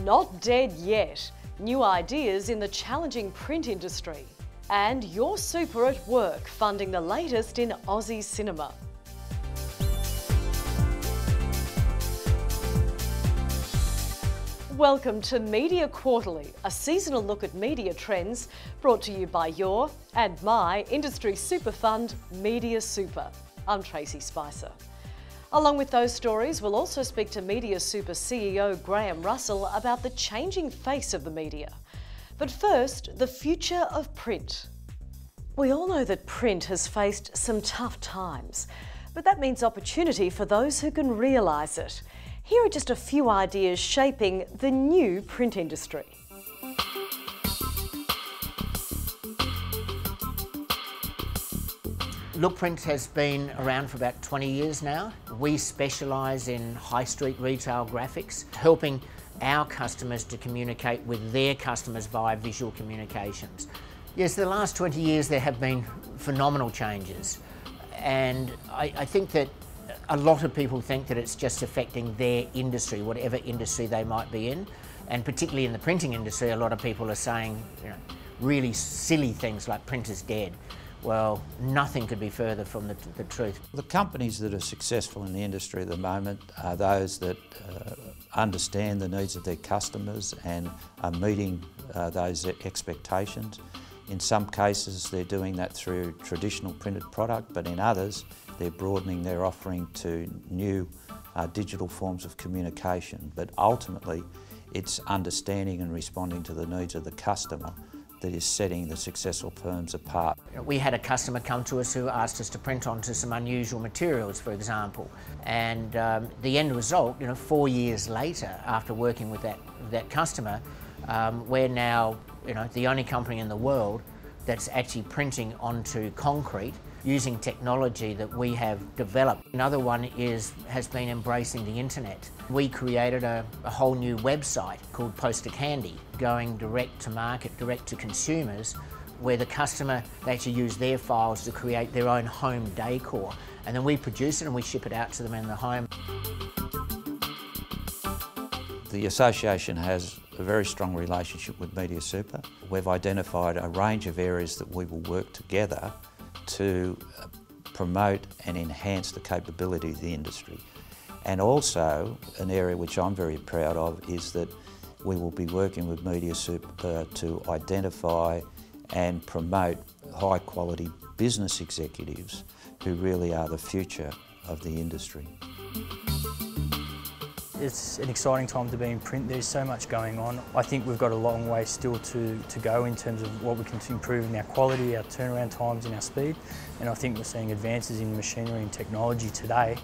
Not dead yet. New ideas in the challenging print industry. And your super at work funding the latest in Aussie cinema. Welcome to Media Quarterly, a seasonal look at media trends brought to you by your and my industry super fund, Media Super. I'm Tracey Spicer. Along with those stories, we'll also speak to Media Super CEO Graham Russell about the changing face of the media. But first, the future of print. We all know that print has faced some tough times, but that means opportunity for those who can realise it. Here are just a few ideas shaping the new print industry. Look, print has been around for about 20 years now. We specialise in high street retail graphics, helping our customers to communicate with their customers via visual communications. Yes, the last 20 years there have been phenomenal changes, and I think that a lot of people think that it's just affecting their industry, whatever industry they might be in, and particularly in the printing industry, a lot of people are saying, really silly things like print is dead. Well, nothing could be further from the truth. The companies that are successful in the industry at the moment are those that understand the needs of their customers and are meeting those expectations. In some cases, they're doing that through traditional printed product, but in others, they're broadening their offering to new digital forms of communication. But ultimately, it's understanding and responding to the needs of the customer that is setting the successful firms apart. We had a customer come to us who asked us to print onto some unusual materials, for example, and the end result, 4 years later, after working with that customer, we're now, the only company in the world that's actually printing onto concrete using technology that we have developed. Another one has been embracing the internet. We created a whole new website called Poster Candy, going direct to market, direct to consumers, where the customer, they actually use their files to create their own home decor, and then we produce it and we ship it out to them in the home. The association has a very strong relationship with Media Super. We've identified a range of areas that we will work together to promote and enhance the capability of the industry. And also, an area which I'm very proud of is that we will be working with Media Super to identify and promote high quality business executives who really are the future of the industry. It's an exciting time to be in print. There's so much going on. I think we've got a long way still to go in terms of what we can improve in our quality, our turnaround times and our speed. And I think we're seeing advances in machinery and technology today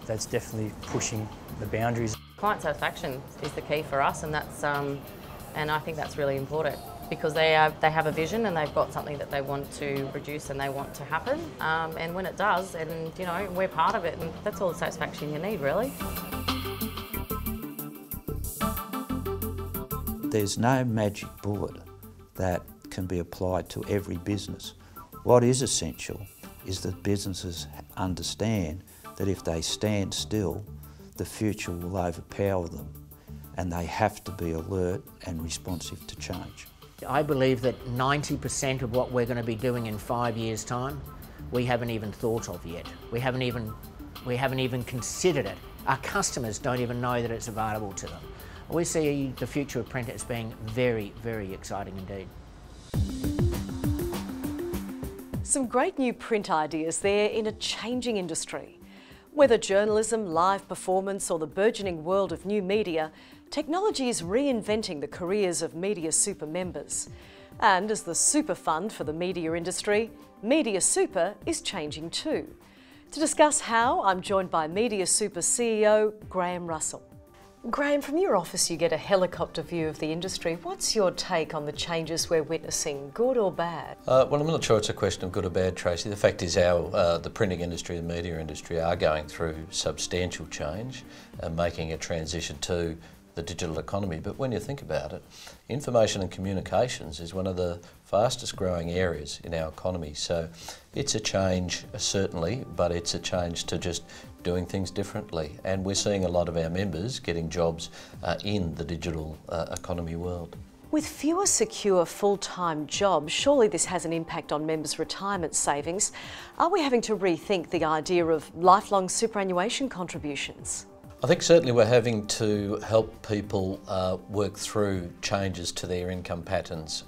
that's definitely pushing the boundaries. Client satisfaction is the key for us, and that's and I think that's really important because they have a vision and they've got something that they want to produce and they want to happen. And when it does, and we're part of it, and that's all the satisfaction you need, really. There's no magic bullet that can be applied to every business. What is essential is that businesses understand that if they stand still, the future will overpower them, and they have to be alert and responsive to change. I believe that 90% of what we're going to be doing in 5 years' time, we haven't even thought of yet. We haven't even considered it. Our customers don't even know that it's available to them. We see the future of print as being very, very exciting indeed. Some great new print ideas there in a changing industry. Whether journalism, live performance or the burgeoning world of new media, technology is reinventing the careers of Media Super members. And as the super fund for the media industry, Media Super is changing too. To discuss how, I'm joined by Media Super CEO Graham Russell. Graham, from your office you get a helicopter view of the industry. What's your take on the changes we're witnessing, good or bad? Well, I'm not sure it's a question of good or bad, Tracey. The fact is the printing industry and media industry are going through substantial change and making a transition to the digital economy, but when you think about it, information and communications is one of the fastest growing areas in our economy. So it's a change, certainly, but it's a change to just doing things differently. And we're seeing a lot of our members getting jobs in the digital economy world. With fewer secure full-time jobs, surely this has an impact on members' retirement savings. Are we having to rethink the idea of lifelong superannuation contributions? I think certainly we're having to help people work through changes to their income patterns.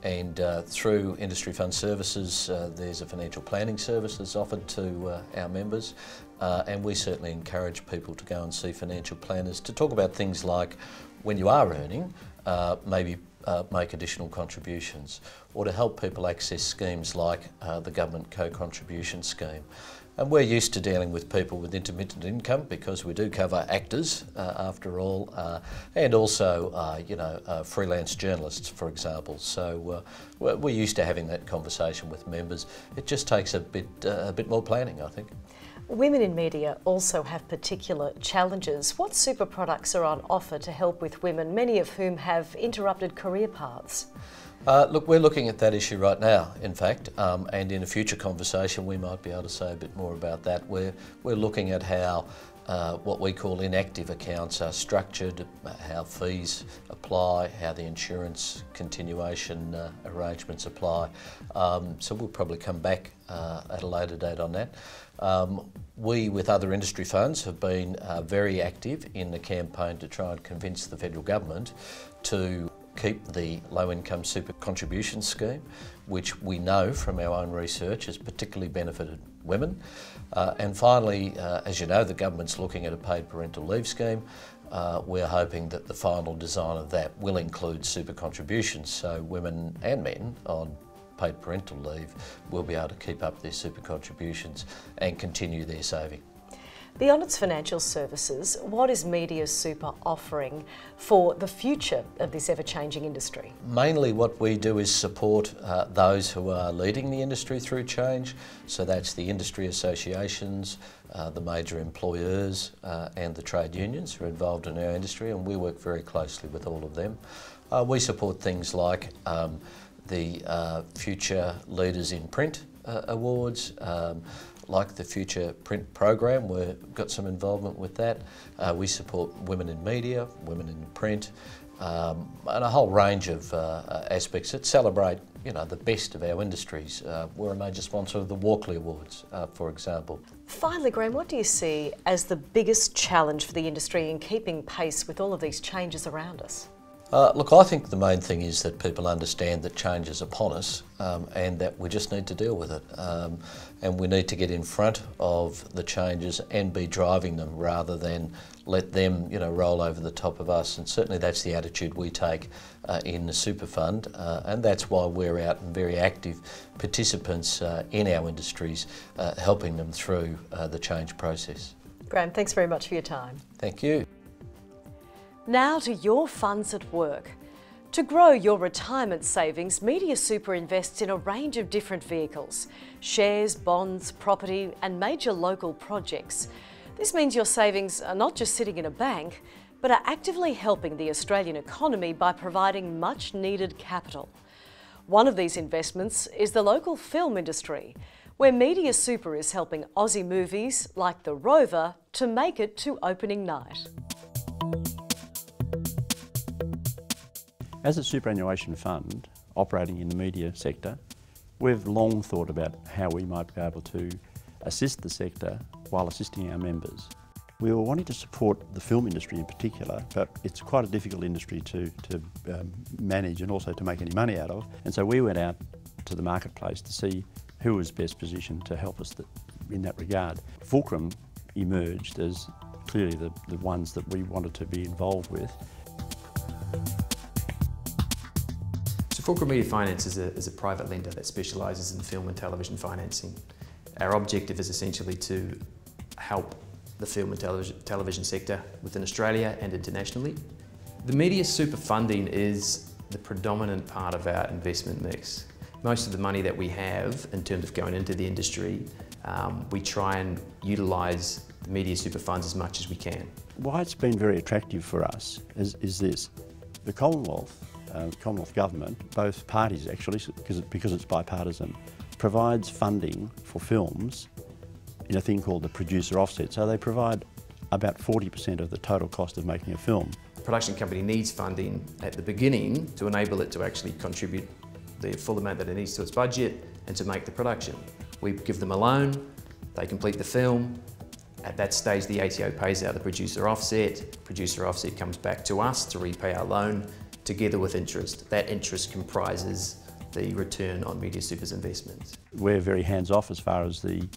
And through industry fund services, there's a financial planning service that's offered to our members, and we certainly encourage people to go and see financial planners to talk about things like when you are earning, maybe make additional contributions, or to help people access schemes like the government co-contribution scheme. And we're used to dealing with people with intermittent income because we do cover actors, after all, and also, freelance journalists, for example. So we're used to having that conversation with members. It just takes a bit more planning, I think. Women in media also have particular challenges. What super products are on offer to help with women, many of whom have interrupted career paths? Look, we're looking at that issue right now, in fact, and in a future conversation we might be able to say a bit more about that. We're looking at how what we call inactive accounts are structured, how fees apply, how the insurance continuation arrangements apply. So we'll probably come back at a later date on that. We, with other industry funds, have been very active in the campaign to try and convince the federal government to keep the low-income super contribution scheme, which we know from our own research has particularly benefited women. And finally, as you know, the government's looking at a paid parental leave scheme. We're hoping that the final design of that will include super contributions, so women and men on paid parental leave will be able to keep up their super contributions and continue their saving. Beyond its financial services, what is Media Super offering for the future of this ever-changing industry? Mainly what we do is support those who are leading the industry through change. So that's the industry associations, the major employers and the trade unions who are involved in our industry, and we work very closely with all of them. We support things like the Future Leaders in Print Awards, like the Future Print Program. We've got some involvement with that. We support women in media, women in print, and a whole range of aspects that celebrate, the best of our industries. We're a major sponsor of the Walkley Awards, for example. Finally, Graham, what do you see as the biggest challenge for the industry in keeping pace with all of these changes around us? Look, I think the main thing is that people understand that change is upon us and that we just need to deal with it. And we need to get in front of the changes and be driving them rather than let them, roll over the top of us. And certainly that's the attitude we take in the Super Fund, and that's why we're out and very active participants in our industries, helping them through the change process. Graham, thanks very much for your time. Thank you. Now to your funds at work. To grow your retirement savings, Media Super invests in a range of different vehicles: shares, bonds, property and major local projects. This means your savings are not just sitting in a bank, but are actively helping the Australian economy by providing much needed capital. One of these investments is the local film industry, where Media Super is helping Aussie movies like The Rover to make it to opening night. As a superannuation fund operating in the media sector, we've long thought about how we might be able to assist the sector while assisting our members. We were wanting to support the film industry in particular, but it's quite a difficult industry to manage and also to make any money out of. And so we went out to the marketplace to see who was best positioned to help us in that regard. Fulcrum emerged as clearly the ones that we wanted to be involved with. Fulcrum Media Finance is a private lender that specialises in film and television financing. Our objective is essentially to help the film and television sector within Australia and internationally. The Media Super funding is the predominant part of our investment mix. Most of the money that we have in terms of going into the industry we try and utilise the Media Super funds as much as we can. Why it's been very attractive for us is this. The Commonwealth Government, both parties actually, because it's bipartisan, provides funding for films in a thing called the producer offset. So they provide about 40% of the total cost of making a film. The production company needs funding at the beginning to enable it to actually contribute the full amount that it needs to its budget and to make the production. We give them a loan, they complete the film. At that stage, the ATO pays out the producer offset. Producer offset comes back to us to repay our loan together with interest. That interest comprises the return on Media Super's investments. We're very hands-off as far as the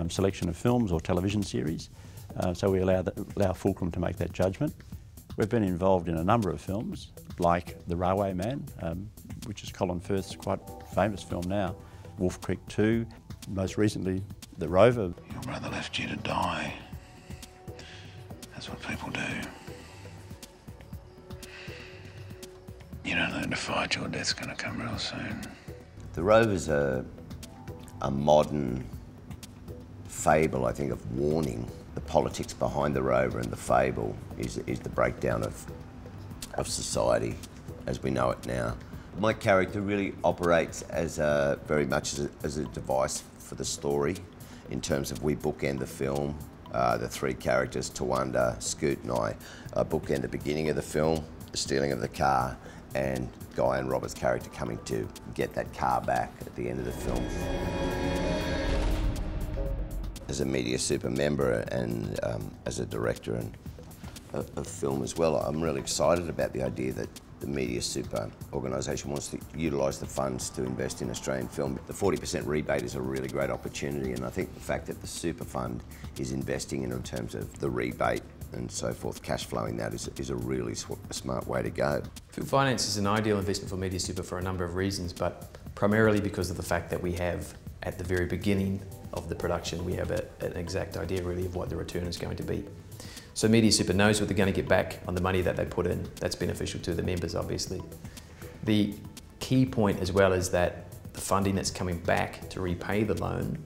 selection of films or television series, so we allow Fulcrum to make that judgment. We've been involved in a number of films, like The Railway Man, which is Colin Firth's quite famous film now, Wolf Creek 2, most recently The Rover. Your brother left you to die. That's what people do. You don't learn to fight, your death's going to come real soon. The Rover's a modern fable, I think, of warning. The politics behind the Rover and the fable is the breakdown of society as we know it now. My character really operates as very much as a device for the story, in terms of we bookend the film. The three characters, Tawanda, Scoot and I, bookend the beginning of the film, the stealing of the car, and Guy and Robert's character coming to get that car back at the end of the film. As a Media Super member and as a director of film as well, I'm really excited about the idea that the Media Super organisation wants to utilise the funds to invest in Australian film. The 40% rebate is a really great opportunity, and I think the fact that the Super Fund is investing in terms of the rebate and so forth, cash flowing that is a really smart way to go. Film finance is an ideal investment for Media Super for a number of reasons, but primarily because of the fact that we have, at the very beginning of the production, we have an exact idea really of what the return is going to be. So Media Super knows what they're going to get back on the money that they put in. That's beneficial to the members, obviously. The key point as well is that the funding that's coming back to repay the loan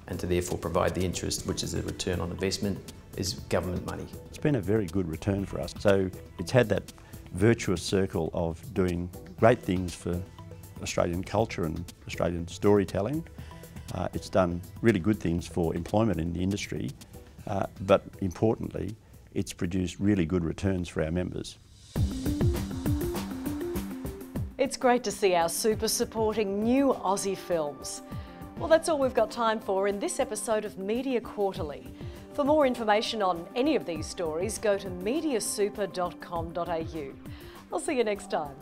and to therefore provide the interest, which is a return on investment, is government money. It's been a very good return for us. So it's had that virtuous circle of doing great things for Australian culture and Australian storytelling. It's done really good things for employment in the industry, but importantly, it's produced really good returns for our members. It's great to see our super supporting new Aussie films. Well, that's all we've got time for in this episode of Media Quarterly. For more information on any of these stories, go to mediasuper.com.au. I'll see you next time.